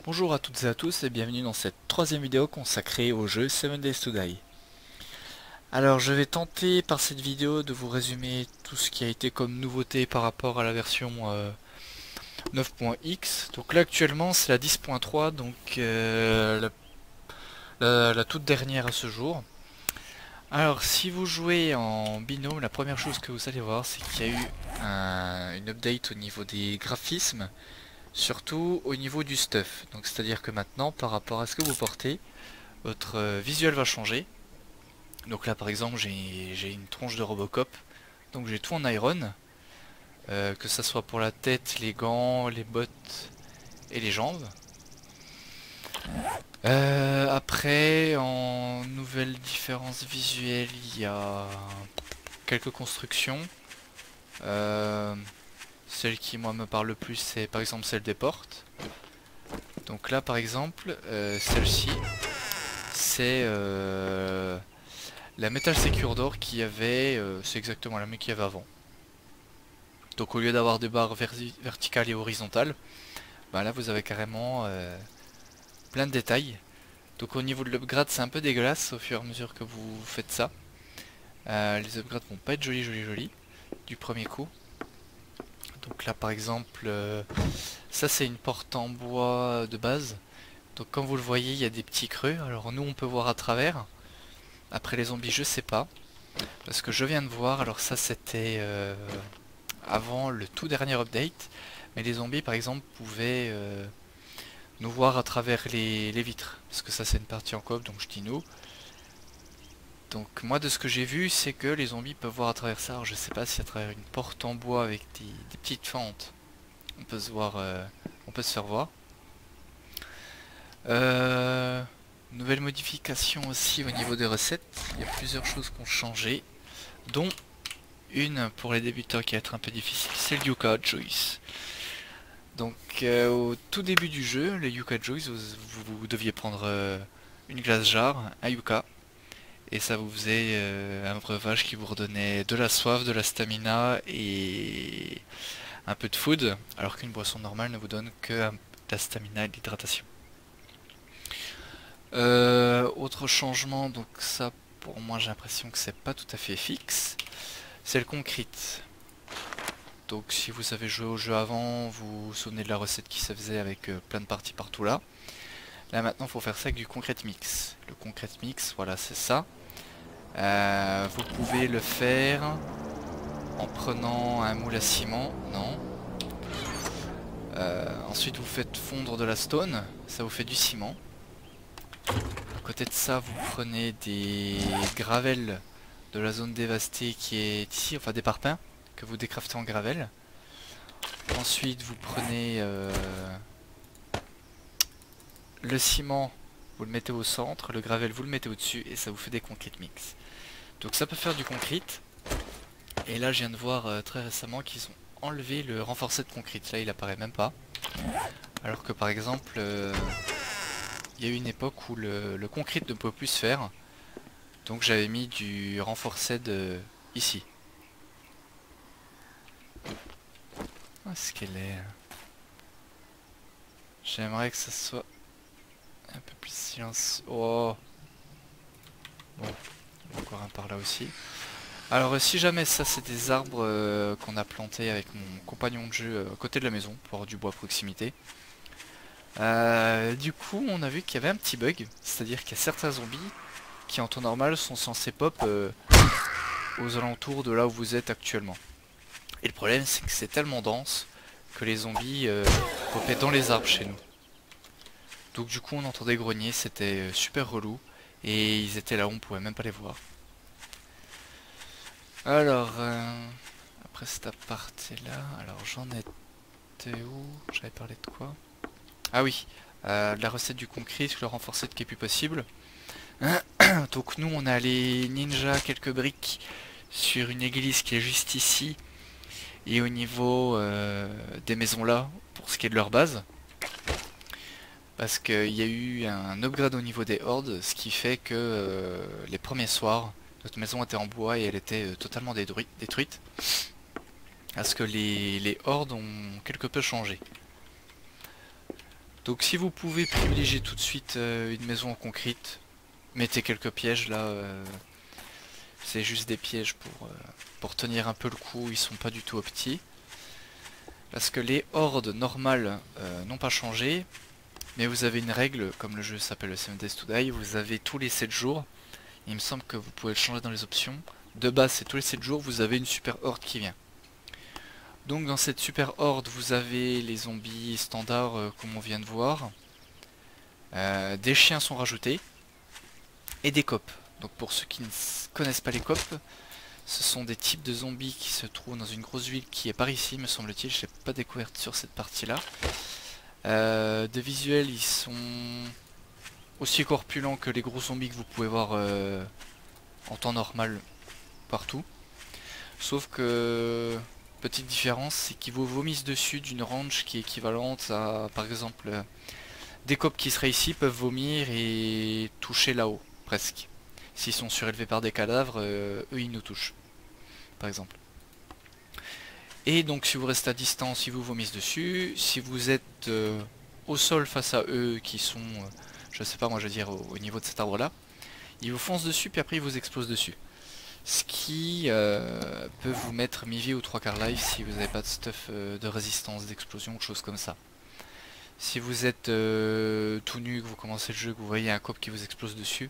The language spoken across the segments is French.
Bonjour à toutes et à tous et bienvenue dans cette troisième vidéo consacrée au jeu Seven Days to Die. Alors je vais tenter par cette vidéo de vous résumer tout ce qui a été comme nouveauté par rapport à la version 9.x. Donc là actuellement c'est la 10.3, donc la toute dernière à ce jour. Alors si vous jouez en binôme, la première chose que vous allez voir c'est qu'il y a eu une update au niveau des graphismes. Surtout au niveau du stuff. Donc c'est-à-dire que maintenant, par rapport à ce que vous portez, votre visuel va changer. Donc là par exemple j'ai une tronche de Robocop. Donc j'ai tout en iron. Que ça soit pour la tête, les gants, les bottes et les jambes. Après en nouvelles différences visuelles, il y a quelques constructions. Euh, Celle qui moi me parle le plus c'est par exemple celle des portes. Donc là par exemple celle-ci c'est la Metal Secure Door qui avait, c'est exactement la même qu'il y avait avant. Donc au lieu d'avoir des barres verticales et horizontales, bah là vous avez carrément plein de détails. Donc au niveau de l'upgrade c'est un peu dégueulasse au fur et à mesure que vous faites ça. Les upgrades vont pas être jolis du premier coup. Donc là par exemple, ça c'est une porte en bois de base. Donc comme vous le voyez il y a des petits creux, alors nous on peut voir à travers. Après les zombies je sais pas. Parce que je viens de voir, alors ça c'était avant le tout dernier update, mais les zombies par exemple pouvaient nous voir à travers les vitres, parce que ça c'est une partie en coop, donc je dis nous. Donc moi de ce que j'ai vu c'est que les zombies peuvent voir à travers ça, alors je sais pas si à travers une porte en bois avec des petites fentes on peut se voir, on peut se faire voir. Euh, Nouvelle modification aussi au niveau des recettes, il y a plusieurs choses qui ont changé, dont une pour les débutants qui va être un peu difficile, c'est le Yuka Joyce. Donc au tout début du jeu, le Yuka Joyce, vous deviez prendre une glace jarre, un Yuka, et ça vous faisait un breuvage qui vous redonnait de la soif, de la stamina et un peu de food, alors qu'une boisson normale ne vous donne que de la stamina et de l'hydratation. Autre changement, donc ça pour moi j'ai l'impression que c'est pas tout à fait fixe, c'est le concrete. Donc si vous avez joué au jeu avant, vous vous souvenez de la recette qui se faisait avec plein de parties partout là. Là maintenant il faut faire ça avec du concrete mix. Le concrete mix, voilà c'est ça. Vous pouvez le faire en prenant un moule à ciment, non. Ensuite vous faites fondre de la stone, ça vous fait du ciment. À côté de ça vous prenez des gravels de la zone dévastée qui est ici, enfin des parpaings que vous décraftez en gravel. Ensuite vous prenez le ciment, vous le mettez au centre, le gravel vous le mettez au-dessus et ça vous fait des concrete mix. Donc ça peut faire du concrete. Et là je viens de voir très récemment qu'ils ont enlevé le renforcé de concrete. Là il apparaît même pas. Alors que par exemple il y a eu une époque où le concrete ne peut plus se faire. Donc j'avais mis du renforcé de ici. Ah, ce qu'elle est. J'aimerais que ça soit un peu plus silence. Oh. Bon, encore un par là aussi. Alors si jamais ça c'est des arbres qu'on a plantés avec mon compagnon de jeu à côté de la maison pour avoir du bois à proximité. Du coup on a vu qu'il y avait un petit bug, c'est-à-dire qu'il y a certains zombies qui en temps normal sont censés pop aux alentours de là où vous êtes actuellement. Et le problème c'est que c'est tellement dense que les zombies popaient dans les arbres chez nous. Donc du coup on entendait grogner, c'était super relou et ils étaient là où on pouvait même pas les voir. Alors, après cette aparté là, alors j'en étais où? J'avais parlé de quoi? Ah oui, de la recette du concret, le renforcé de qui est plus possible. Donc nous on a les ninjas, quelques briques sur une église qui est juste ici. Et au niveau des maisons là, pour ce qui est de leur base. Parce qu'il y a eu un upgrade au niveau des hordes, ce qui fait que les premiers soirs, notre maison était en bois et elle était totalement détruite. Parce que les hordes ont quelque peu changé. Donc si vous pouvez privilégier tout de suite une maison en concrete, mettez quelques pièges là. C'est juste des pièges pour tenir un peu le coup, ils sont pas du tout optis. Parce que les hordes normales n'ont pas changé. Mais vous avez une règle, comme le jeu s'appelle le 7 Days to Die, vous avez tous les 7 jours. Il me semble que vous pouvez le changer dans les options. De base c'est tous les 7 jours, vous avez une super horde qui vient. Donc dans cette super horde, vous avez les zombies standards comme on vient de voir. Des chiens sont rajoutés. Et des cops. Donc pour ceux qui ne connaissent pas les cops, ce sont des types de zombies qui se trouvent dans une grosse ville qui est par ici, me semble-t-il. Je l'ai pas découverte sur cette partie-là. De visuels, ils sont aussi corpulents que les gros zombies que vous pouvez voir en temps normal partout. Sauf que, petite différence, c'est qu'ils vous vomissent dessus d'une range qui est équivalente à, par exemple, des cops qui seraient ici peuvent vomir et toucher là-haut, presque. S'ils sont surélevés par des cadavres, eux ils nous touchent, par exemple. Et donc si vous restez à distance, ils vous vomissent dessus. Si vous êtes au sol face à eux, qui sont, je sais pas moi je veux dire, au niveau de cet arbre là, ils vous foncent dessus puis après ils vous explosent dessus. Ce qui peut vous mettre mi-vie ou 3/4 life si vous n'avez pas de stuff de résistance, d'explosion ou choses comme ça. Si vous êtes tout nu, que vous commencez le jeu, que vous voyez un cop qui vous explose dessus,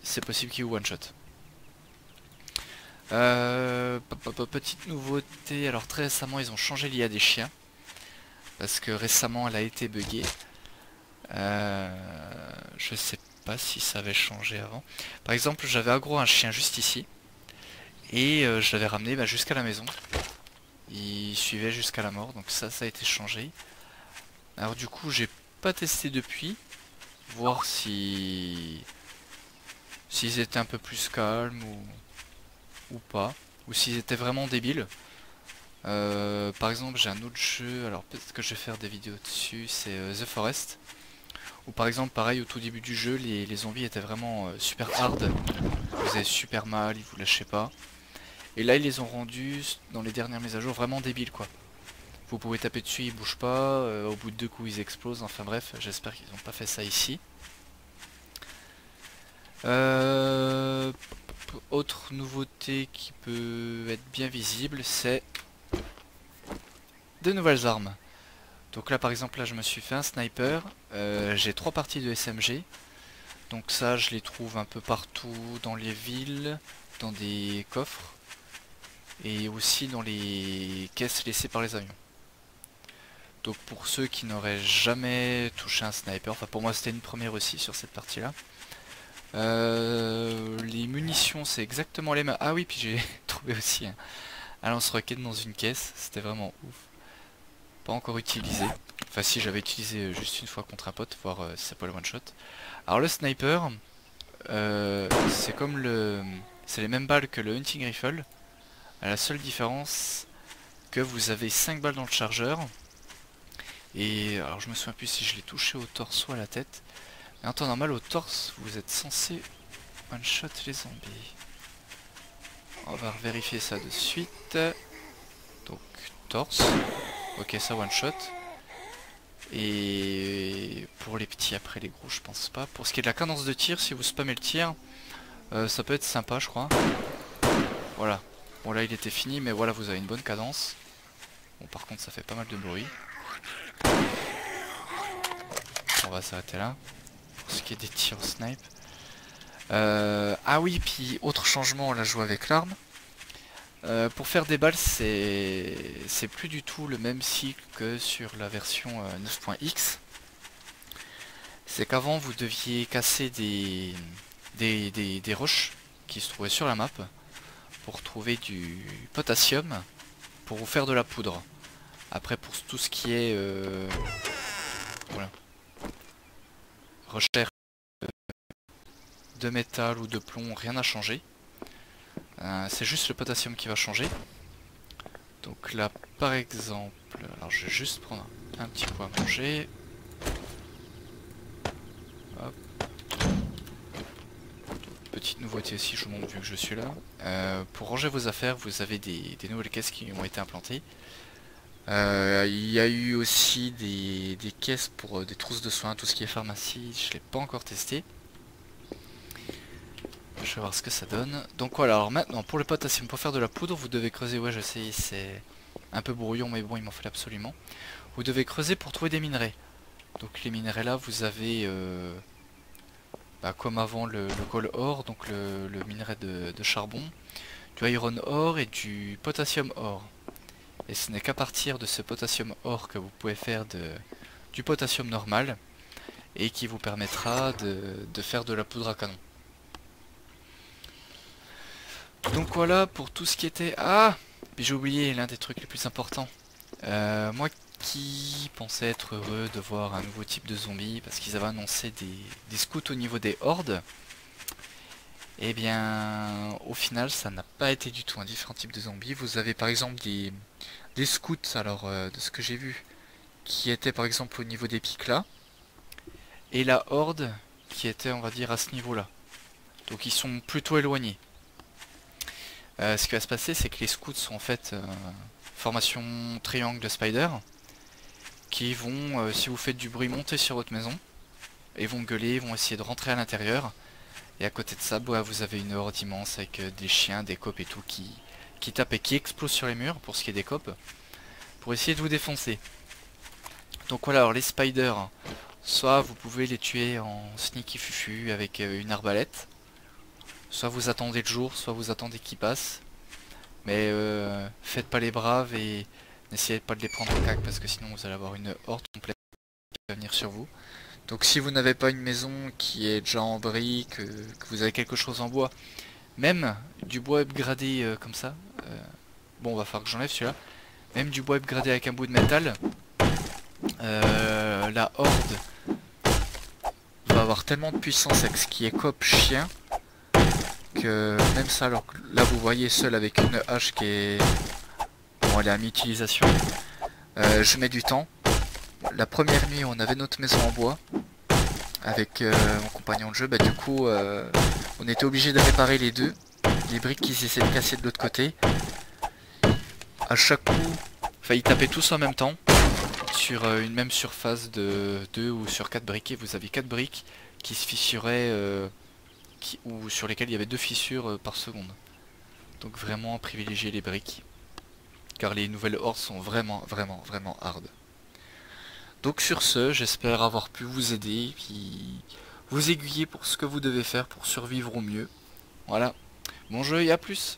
c'est possible qu'il vous one-shot. Petite nouveauté, alors très récemment ils ont changé l'IA des chiens. Parce que récemment elle a été buggée. Je sais pas si ça avait changé avant. Par exemple j'avais aggro un chien juste ici. Et je l'avais ramené jusqu'à la maison. Il suivait jusqu'à la mort, donc ça a été changé. Alors du coup j'ai pas testé depuis. Voir si s'ils étaient un peu plus calmes ou pas. Ou s'ils étaient vraiment débiles. Par exemple j'ai un autre jeu, alors peut-être que je vais faire des vidéos dessus, c'est The Forest. Ou par exemple pareil au tout début du jeu les zombies étaient vraiment super hard. Vous avez super mal, ils vous lâchaient pas. Et là ils les ont rendus dans les dernières mises à jour vraiment débiles quoi. Vous pouvez taper dessus, ils bougent pas, au bout de 2 coups ils explosent, enfin bref, j'espère qu'ils n'ont pas fait ça ici. Autre nouveauté qui peut être bien visible, c'est de nouvelles armes. Donc là par exemple là je me suis fait un sniper, j'ai 3 parties de SMG. Donc ça je les trouve un peu partout dans les villes, dans des coffres. Et aussi dans les caisses laissées par les avions. Donc pour ceux qui n'auraient jamais touché un sniper, enfin pour moi c'était une première aussi sur cette partie là. Les munitions c'est exactement les mêmes. Ah oui puis j'ai trouvé aussi un lance-roquette dans une caisse, c'était vraiment ouf. Pas encore utilisé. Enfin si j'avais utilisé juste une fois contre un pote, voir si ça peut le one shot. Alors le sniper, c'est comme c'est les mêmes balles que le hunting rifle. À la seule différence que vous avez 5 balles dans le chargeur. Et alors je me souviens plus si je l'ai touché au torse ou à la tête. Mais en temps normal au torse vous êtes censé one shot les zombies. On va vérifier ça de suite. Donc torse. Ok ça one shot. Et pour les petits après les gros je pense pas. Pour ce qui est de la cadence de tir, si vous spammez le tir, ça peut être sympa je crois. Voilà. Bon là il était fini mais voilà vous avez une bonne cadence. Bon par contre ça fait pas mal de bruit. On va s'arrêter là. Pour ce qui est des tirs au snipe. Ah oui puis autre changement, on l'a joué avec l'arme. Pour faire des balles c'est plus du tout le même cycle que sur la version 9.x. C'est qu'avant vous deviez casser des roches qui se trouvaient sur la map pour trouver du potassium pour vous faire de la poudre. Après pour tout ce qui est voilà, recherche de métal ou de plomb, rien n'a changé. C'est juste le potassium qui va changer. Donc là par exemple, alors je vais juste prendre un petit coup à manger. Hop. Petite nouveauté aussi, je vous montre vu que je suis là. Pour ranger vos affaires, vous avez des nouvelles caisses qui ont été implantées. Il y a eu aussi des caisses pour des trousses de soins, tout ce qui est pharmacie, je l'ai pas encore testé. Je vais voir ce que ça donne. Donc voilà, alors maintenant pour le potassium, pour faire de la poudre, vous devez creuser, ouais je sais, c'est un peu brouillon mais bon il m'en fallait absolument. Vous devez creuser pour trouver des minerais. Donc les minerais là vous avez comme avant le coal ore, donc le minerai de charbon, du iron ore et du potassium ore. Et ce n'est qu'à partir de ce potassium ore que vous pouvez faire du potassium normal et qui vous permettra de faire de la poudre à canon. Donc voilà pour tout ce qui était... Ah, j'ai oublié l'un des trucs les plus importants. Moi qui pensais être heureux de voir un nouveau type de zombie parce qu'ils avaient annoncé des scouts au niveau des hordes. Et bien au final ça n'a pas été du tout un différent type de zombies. Vous avez par exemple des scouts, alors de ce que j'ai vu, qui étaient par exemple au niveau des pics là. Et la horde qui était on va dire à ce niveau là. Donc ils sont plutôt éloignés. Ce qui va se passer c'est que les scouts sont en fait formation triangle de spider. Qui vont, si vous faites du bruit, monter sur votre maison. Et vont gueuler, vont essayer de rentrer à l'intérieur. Et à côté de ça, bah, vous avez une horde immense avec des chiens, des copes et tout qui tapent et qui explosent sur les murs, pour ce qui est des copes, pour essayer de vous défoncer. Donc voilà, alors les spiders, soit vous pouvez les tuer en sneaky fufu avec une arbalète, soit vous attendez le jour, soit vous attendez qu'ils passent. Mais faites pas les braves et n'essayez pas de les prendre en cac parce que sinon vous allez avoir une horde complète qui va venir sur vous. Donc si vous n'avez pas une maison qui est déjà en briques, que vous avez quelque chose en bois, même du bois upgradé comme ça, bon on va falloir que j'enlève celui-là, même du bois upgradé avec un bout de métal, la horde va avoir tellement de puissance avec ce qui est cop chien, que même ça, alors que là vous voyez seul avec une hache qui est... Bon elle est à mi-utilisation, je mets du temps. La première nuit on avait notre maison en bois, avec mon compagnon de jeu, bah du coup on était obligé de réparer les briques qui essaient de casser de l'autre côté. À chaque coup, enfin ils tapaient tous en même temps sur une même surface de 2 ou sur 4 briquets. Vous avez 4 briques qui se fissuraient ou sur lesquelles il y avait 2 fissures par seconde. Donc vraiment privilégier les briques, car les nouvelles hordes sont vraiment hard. Donc sur ce, j'espère avoir pu vous aider, puis vous aiguiller pour ce que vous devez faire pour survivre au mieux. Voilà, bon jeu et à plus.